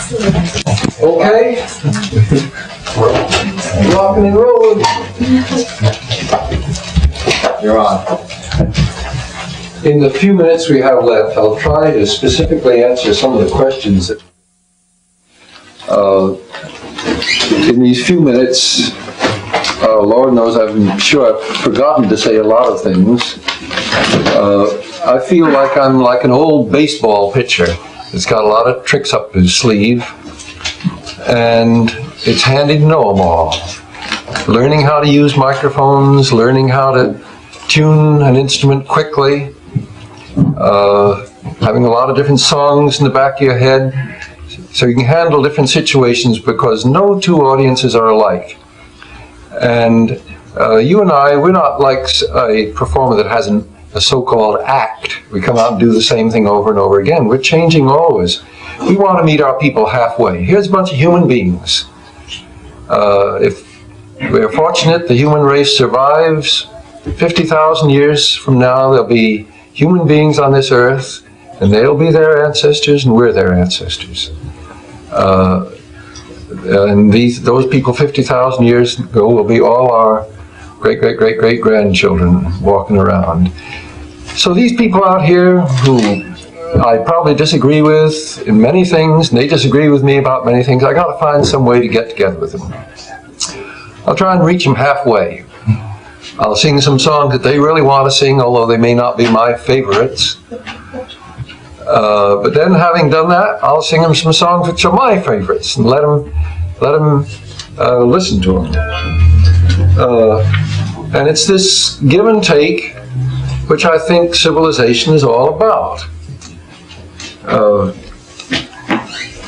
Okay. Rocking and rolling. You're on. In the few minutes we have left, I'll try to specifically answer some of the questions that in these few minutes, Lord knows I'm sure I've forgotten to say a lot of things. I feel like I'm like an old baseball pitcher. It's got a lot of tricks up his sleeve, and it's handy to know them all. Learning how to use microphones, learning how to tune an instrument quickly, having a lot of different songs in the back of your head, so you can handle different situations, because no two audiences are alike. And you and I, we're not like a performer that has a so-called act. We come out and do the same thing over and over again. We're changing always. We want to meet our people halfway. Here's a bunch of human beings. If we're fortunate the human race survives, 50,000 years from now there'll be human beings on this earth, and they'll be their ancestors and we're their ancestors. And those people 50,000 years ago will be all our great-great-great-great-grandchildren walking around. So these people out here who I probably disagree with in many things, and they disagree with me about many things, I got to find some way to get together with them. I'll try and reach them halfway. I'll sing some songs that they really want to sing, although they may not be my favorites. But then, having done that, I'll sing them some songs which are my favorites and let them listen to them. And it's this give and take which I think civilization is all about.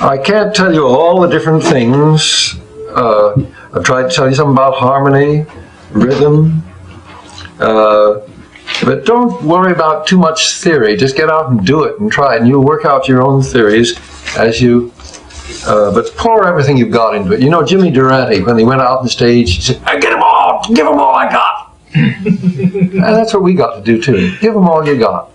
I can't tell you all the different things. I've tried to tell you something about harmony, rhythm, but don't worry about too much theory. Just get out and do it and try it, and you'll work out your own theories as you, but pour everything you've got into it. You know, Jimmy Durante, when he went out on the stage, he said, "I get them all, give them all I got." And that's what we got to do too. Give them all you got.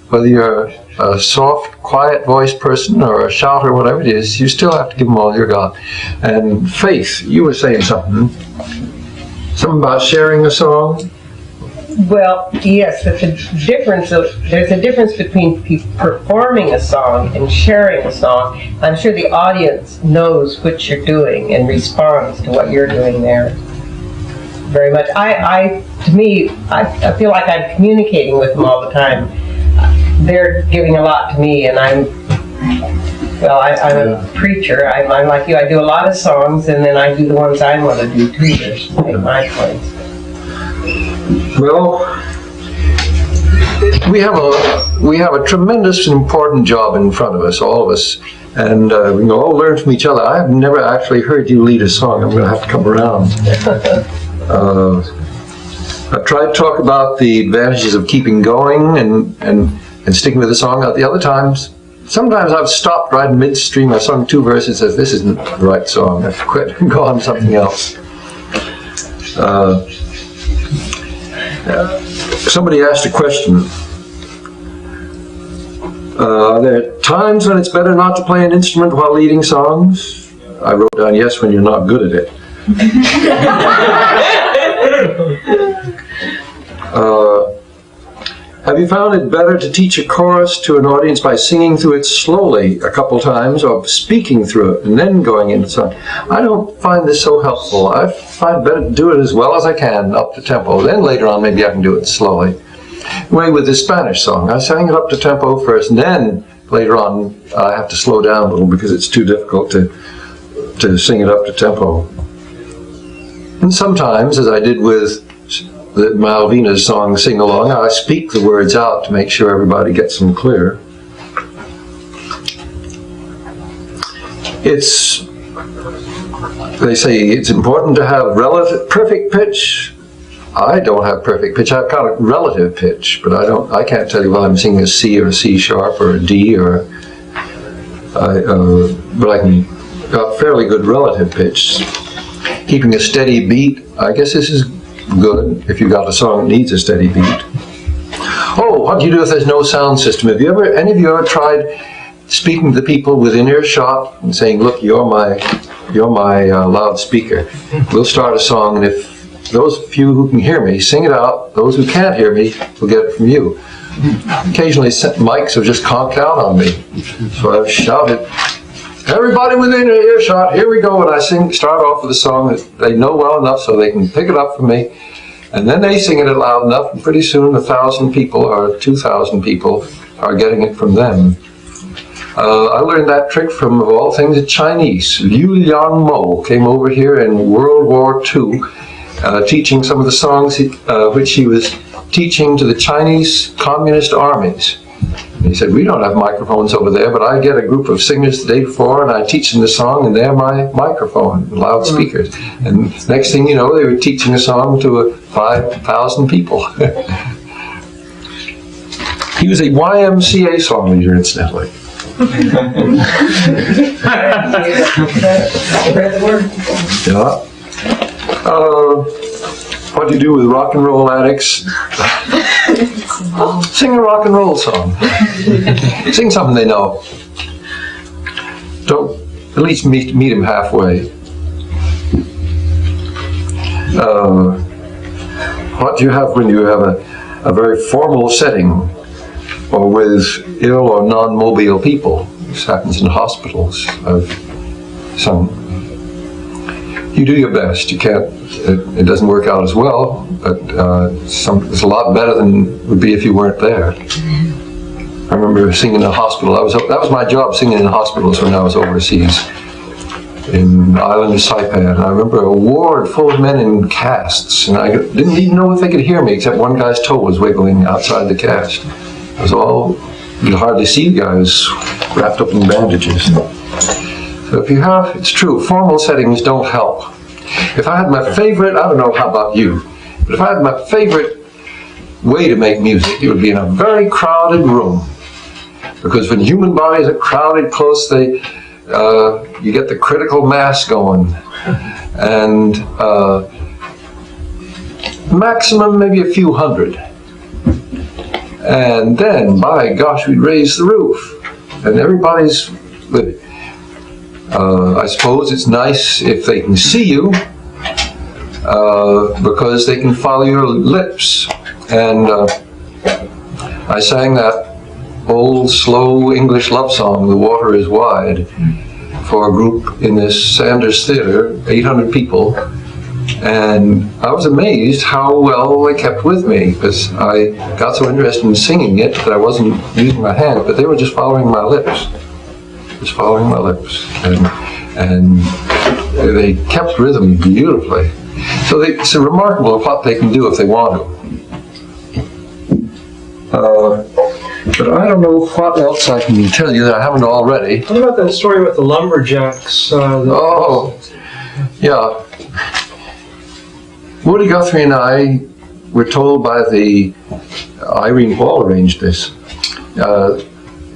Whether you're a soft, quiet voiced person or a shouter or whatever it is, you still have to give them all you got. And Faith, you were saying something. Something about sharing a song? Well, yes, there's a difference between performing a song and sharing a song. I'm sure the audience knows what you're doing and responds to what you're doing there very much. I feel like I'm communicating with them all the time. They're giving a lot to me, and I'm a preacher. I'm like you. I do a lot of songs, and then I do the ones I want to do too, to make my points. Well, we have a tremendous and important job in front of us, all of us, and we can all learn from each other. I have never actually heard you lead a song. I'm going to have to come around. I've tried to talk about the advantages of keeping going and sticking with the song. At the other times, sometimes I've stopped right in midstream. I sung 2 verses and says, "This isn't the right song." I've quit and gone on something else. Somebody asked a question. Are there times when it's better not to play an instrument while leading songs? I wrote down yes when you're not good at it. Have you found it better to teach a chorus to an audience by singing through it slowly a couple times, or speaking through it and then going into the song? I don't find this so helpful. I find it better to do it as well as I can, up to tempo. Then later on maybe I can do it slowly. Anyway, with the Spanish song, I sang it up to tempo first, and then later on I have to slow down a little because it's too difficult to sing it up to tempo. And sometimes, as I did with the Malvina's song Sing Along, I speak the words out to make sure everybody gets them clear. They say it's important to have perfect pitch. I don't have perfect pitch. I've got a relative pitch, but I can't tell you whether I'm singing a C or a C sharp or a D but I can got fairly good relative pitch. Keeping a steady beat, I guess this is good if you've got a song that needs a steady beat. Oh, what do you do if there's no sound system? Have any of you ever tried speaking to the people within earshot and saying, look, you're my loudspeaker. We'll start a song, and if those few who can hear me sing it out, those who can't hear me will get it from you. Occasionally mics have just conked out on me, so I've shouted, everybody within earshot, here we go, and I start off with a song that they know well enough so they can pick it up from me, and then they sing it loud enough, and pretty soon 1,000 people or 2,000 people are getting it from them. I learned that trick from, of all things, a Chinese. Liu Liangmo came over here in World War II, teaching some of the songs which he was teaching to the Chinese communist armies. And he said, we don't have microphones over there, but I get a group of singers the day before, and I teach them the song, and they're my microphone, loudspeakers. And next thing you know, they were teaching a song to 5,000 people. He was a YMCA song leader, incidentally. Yeah. What do you do with rock and roll addicts? Sing a rock and roll song. Sing something they know. Don't, at least meet them halfway. What do you have when you have a very formal setting, or with ill or non-mobile people? This happens in hospitals. I've sung. You do your best. You can't. It doesn't work out as well, but it's a lot better than it would be if you weren't there. I remember singing in a hospital. That was my job, singing in hospitals when I was overseas in the island of Saipan. And I remember a ward full of men in casts, and I didn't even know if they could hear me, except one guy's toe was wiggling outside the cast. It was all, you could hardly see the guys wrapped up in bandages. So if you have, it's true, formal settings don't help. If I had my favorite, I don't know how about you, but if I had my favorite way to make music, it would be in a very crowded room. Because when human bodies are crowded close, you get the critical mass going. And maximum maybe a few hundred. And then, by gosh, we'd raise the roof. And everybody's living. I suppose it's nice if they can see you, because they can follow your lips. And I sang that old, slow English love song, The Water is Wide, for a group in this Sanders Theater, 800 people. And I was amazed how well they kept with me, because I got so interested in singing it that I wasn't using my hands, but they were just following my lips. Just following my lips. And they kept rhythm beautifully. So it's remarkable what they can do if they want to. But I don't know what else I can tell you that I haven't already. What about that story with the lumberjacks? Yeah. Woody Guthrie and I were told by Irene Hall arranged this.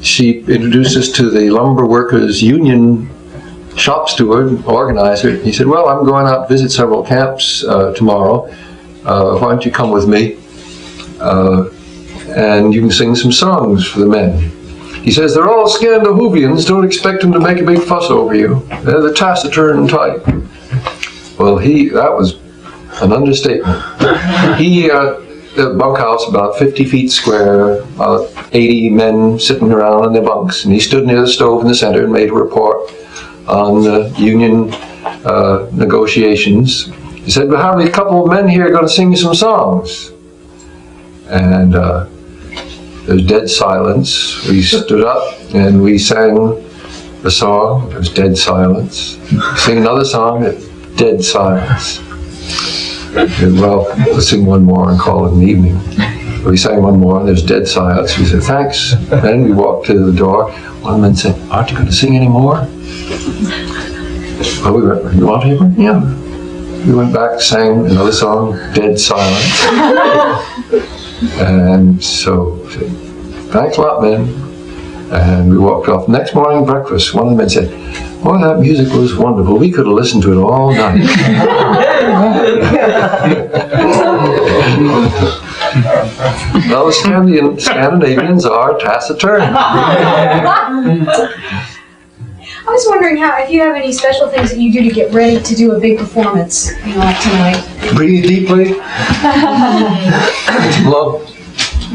She introduced us to the Lumber Workers Union shop steward, organizer. He said, well, I'm going out to visit several camps tomorrow. Why don't you come with me? And you can sing some songs for the men. He says, they're all Scandinavians, don't expect them to make a big fuss over you. They're the taciturn type. Well, that was an understatement. The bunkhouse about 50 feet square, about 80 men sitting around in their bunks, and he stood near the stove in the center and made a report on the union negotiations. He said, we'll have a couple of men here going to sing you some songs. And there's dead silence. We stood up and we sang the song. There was dead silence. Sing another song, dead silence. And, well, let's sing one more and call it an evening. We sang one more and there's dead silence. We said, thanks. Then we walked to the door. One of the men said, aren't you going to sing any more? Well, we went, you want to hear one? Yeah. We went back, sang another song, dead silence. And so, thanks a lot, men. And we walked off. Next morning, breakfast, one of the men said, boy, that music was wonderful. We could have listened to it all night. Well, Scandinavians are taciturn. I was wondering if you have any special things that you do to get ready to do a big performance, like tonight. Breathe deeply. Love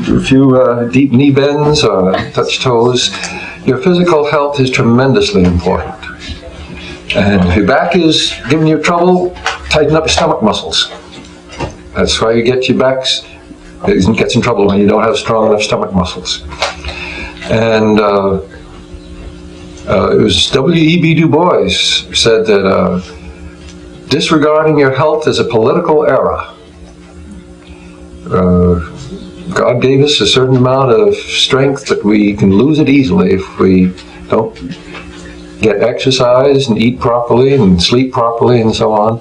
a few deep knee bends or touch toes. Your physical health is tremendously important. And if your back is giving you trouble, tighten up your stomach muscles. That's why you get your backs. It gets in trouble when you don't have strong enough stomach muscles. And it was W.E.B. Du Bois said that disregarding your health is a political error. God gave us a certain amount of strength, but we can lose it easily if we don't get exercise and eat properly and sleep properly and so on.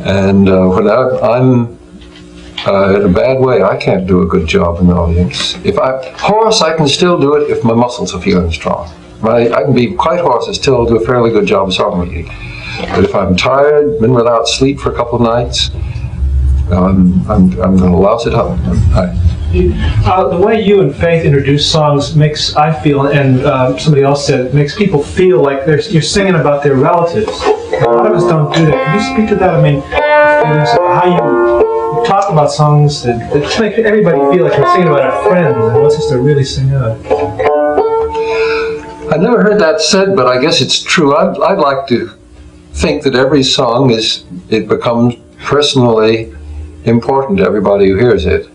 And when I'm in a bad way, I can't do a good job in the audience. Hoarse, I can still do it if my muscles are feeling strong. I can be quite hoarse and still do a fairly good job of song reading. But if I'm tired, been without sleep for a couple of nights, I'm going to louse it up. The way you and Faith introduce songs makes, I feel, and somebody else said, makes people feel like you're singing about their relatives. A lot of us don't do that. Can you speak to that? I mean, how you talk about songs that make everybody feel like you're singing about our friends, and what's this to really sing out? I never heard that said, but I guess it's true. I'd like to think that every song it becomes personally important to everybody who hears it.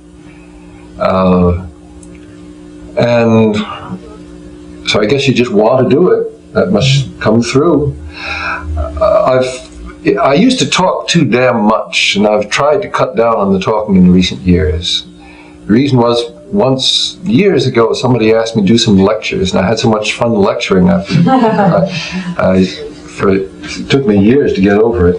And so I guess you just want to do it. That must come through. I used to talk too damn much, and I've tried to cut down on the talking in recent years. The reason was, once, years ago, somebody asked me to do some lectures, and I had so much fun lecturing after. It took me years to get over it.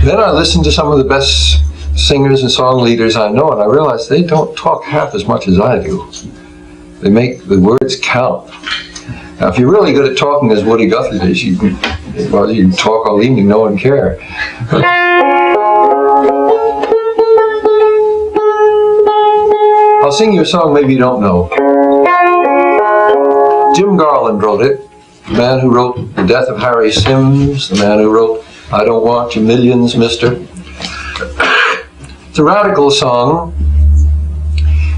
Then I listened to some of the best singers and song leaders I know, and I realized they don't talk half as much as I do. They make the words count. Now, if you're really good at talking as Woody Guthrie is, you can talk all evening, no one care. I'll sing you a song maybe you don't know. Jim Garland wrote it, the man who wrote The Death of Harry Sims, the man who wrote I Don't Want Your Millions, Mister. It's a radical song.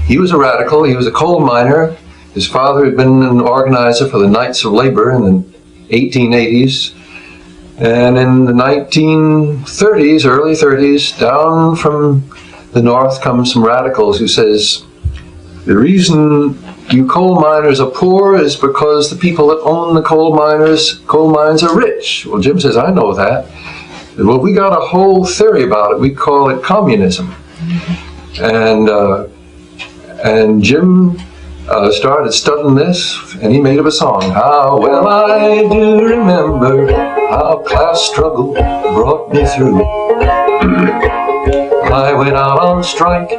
He was a radical, he was a coal miner. His father had been an organizer for the Knights of Labor in the 1880s. And in the 1930s, early 30s, down from the north come some radicals who says, the reason you coal miners are poor is because the people that own the coal mines are rich. Well, Jim says, I know that. Well, we got a whole theory about it. We call it communism. And Jim started studying this, and he made up a song. How well I do remember how class struggle brought me through. I went out on strike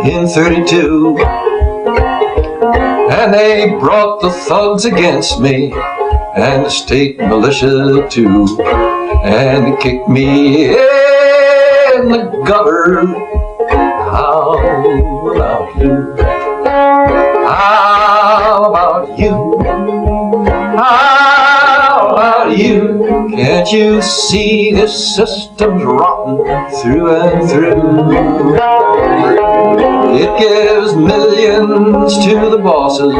in 32, and they brought the thugs against me, and the state militia too, and they kicked me in the gutter. How about you? How about you? How about you? Can't you see this system's rotten through and through? It gives millions to the bosses,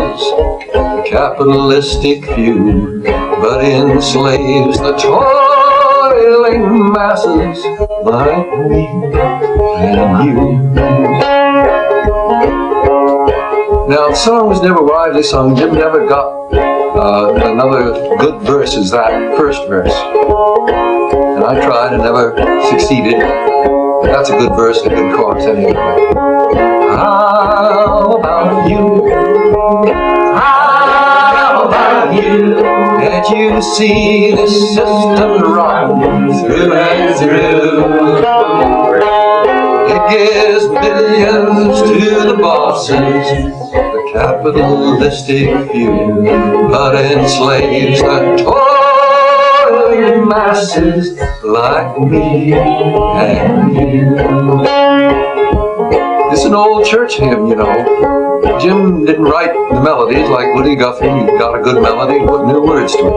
the capitalistic few, but enslaves the toiling masses like me and you. Now, the song was never widely sung. Jim never got another good verse as that first verse. And I tried and never succeeded. But that's a good verse, a good chorus anyway. How about you? How about you? Can't you see the system rotten through and through? It gives billions to the bosses, the capitalistic few, but enslaves the toiling willing masses like me and you. This is an old church hymn, you know. Jim didn't write the melodies like Woody Guthrie. He got a good melody and put new words to it.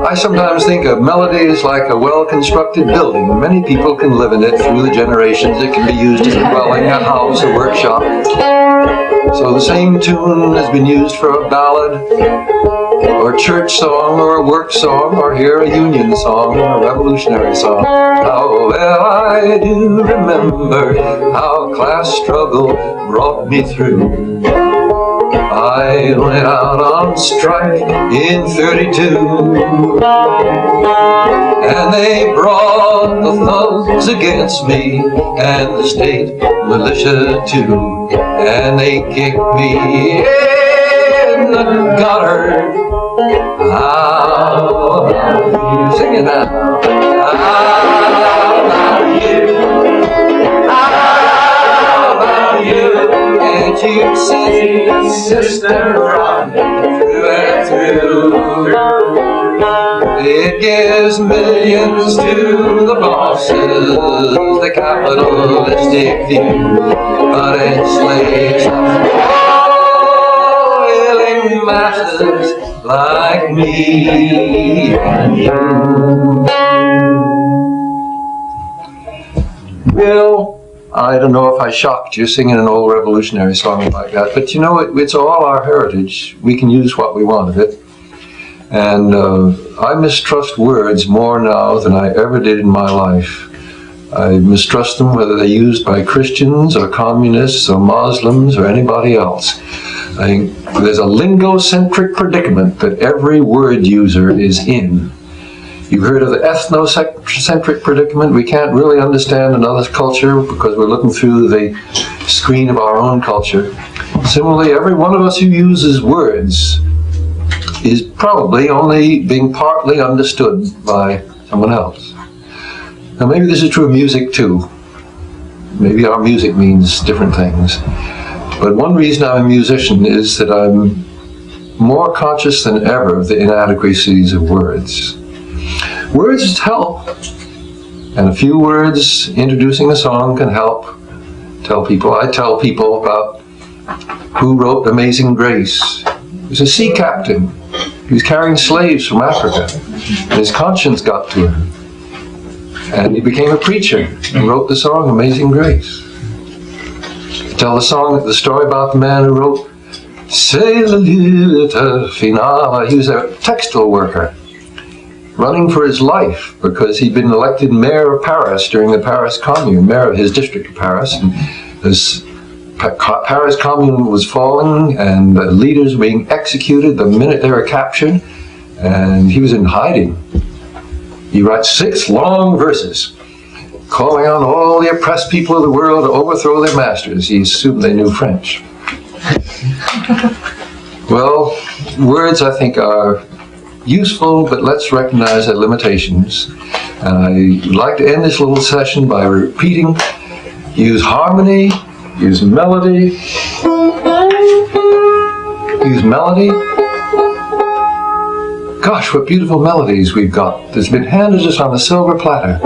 I sometimes think a melody is like a well-constructed building. Many people can live in it through the generations. It can be used as a dwelling, a house, a workshop. So the same tune has been used for a ballad, or a church song, or a work song, or here a union song, or a revolutionary song. How well I do remember how class struggle brought me through. I went out on strike in '32, and they brought the thugs against me, and the state militia too, and they kicked me in the gutter. How about you? Sing it now. How about you? How about you? Can't you see, sister, run through and through? It gives millions to the bosses, the capitalistic view, but enslaves willing masses like me and you. Well, I don't know if I shocked you singing an old revolutionary song like that, but you know, it's all our heritage. We can use what we want of it. And I mistrust words more now than I ever did in my life. I mistrust them whether they're used by Christians or communists or Muslims or anybody else. I think there's a lingo-centric predicament that every word user is in. You've heard of the ethnocentric predicament. We can't really understand another culture because we're looking through the screen of our own culture. Similarly, every one of us who uses words is probably only being partly understood by someone else. Now maybe this is true of music too. Maybe our music means different things. But one reason I'm a musician is that I'm more conscious than ever of the inadequacies of words. Words help, and a few words introducing a song can help tell people. I tell people about who wrote Amazing Grace. He was a sea captain. He was carrying slaves from Africa, and his conscience got to him. And he became a preacher and wrote the song Amazing Grace. Tell the story about the man who wrote C'est la lutte finale. He was a textile worker, running for his life because he'd been elected mayor of Paris during the Paris Commune, mayor of his district of Paris. And this Paris Commune was falling, and the leaders were being executed the minute they were captured, and he was in hiding. He writes 6 long verses calling on all the oppressed people of the world to overthrow their masters. He assumed they knew French. Well, words, I think, are useful, but let's recognize their limitations. And I would like to end this little session by repeating: use harmony, use melody, use melody. Gosh, what beautiful melodies we've got that's been handed us on a silver platter.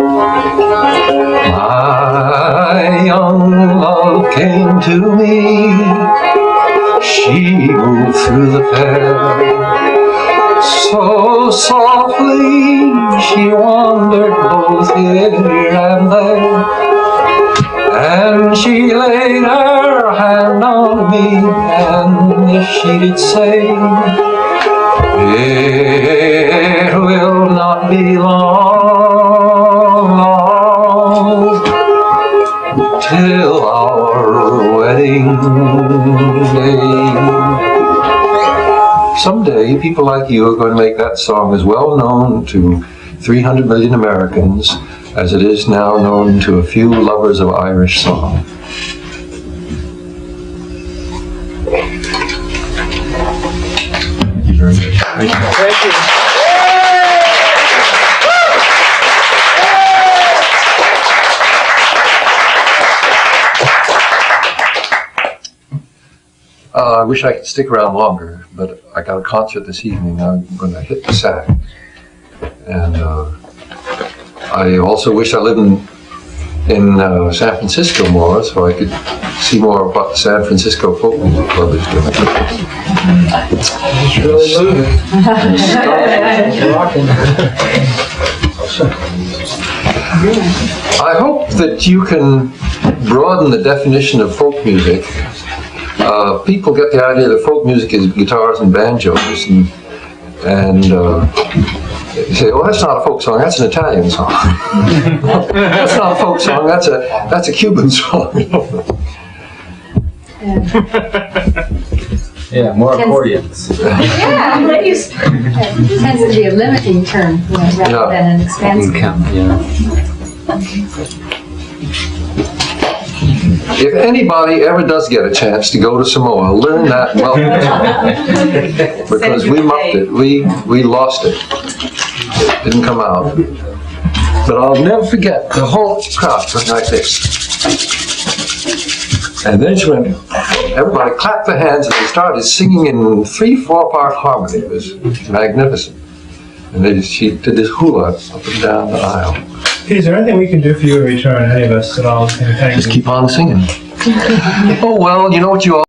My young love came to me, she moved through the fair. So softly she wandered both here and there, and she laid her hand on me, and she did say, it will not be long till our wedding day. Someday, people like you are going to make that song as well known to 300 million Americans as it is now known to a few lovers of Irish song. Thank you very much. Thank you. Thank you. I wish I could stick around longer, but I got a concert this evening. I'm going to hit the sack. And I also wish I lived in San Francisco more, so I could see more of what the San Francisco Folk Music Club is doing. It's really moving. Rocking. I hope that you can broaden the definition of folk music. People get the idea that folk music is guitars and banjos, and you say, "Oh, that's not a folk song. That's an Italian song." That's not a folk song. That's a Cuban song. Yeah, more accordions. Yeah, ladies. It tends to be a limiting term, rather than an expansive. If anybody ever does get a chance to go to Samoa, learn that well, because we mucked it. We lost it. It didn't come out. But I'll never forget the whole crowd went like this. And then she went, everybody clapped their hands and they started singing in 3/4 part harmony. It was magnificent. And she did this hula up and down the aisle. Pete, is there anything we can do for you in return, any of us at all? Just keep on singing. Oh, well, you know what you all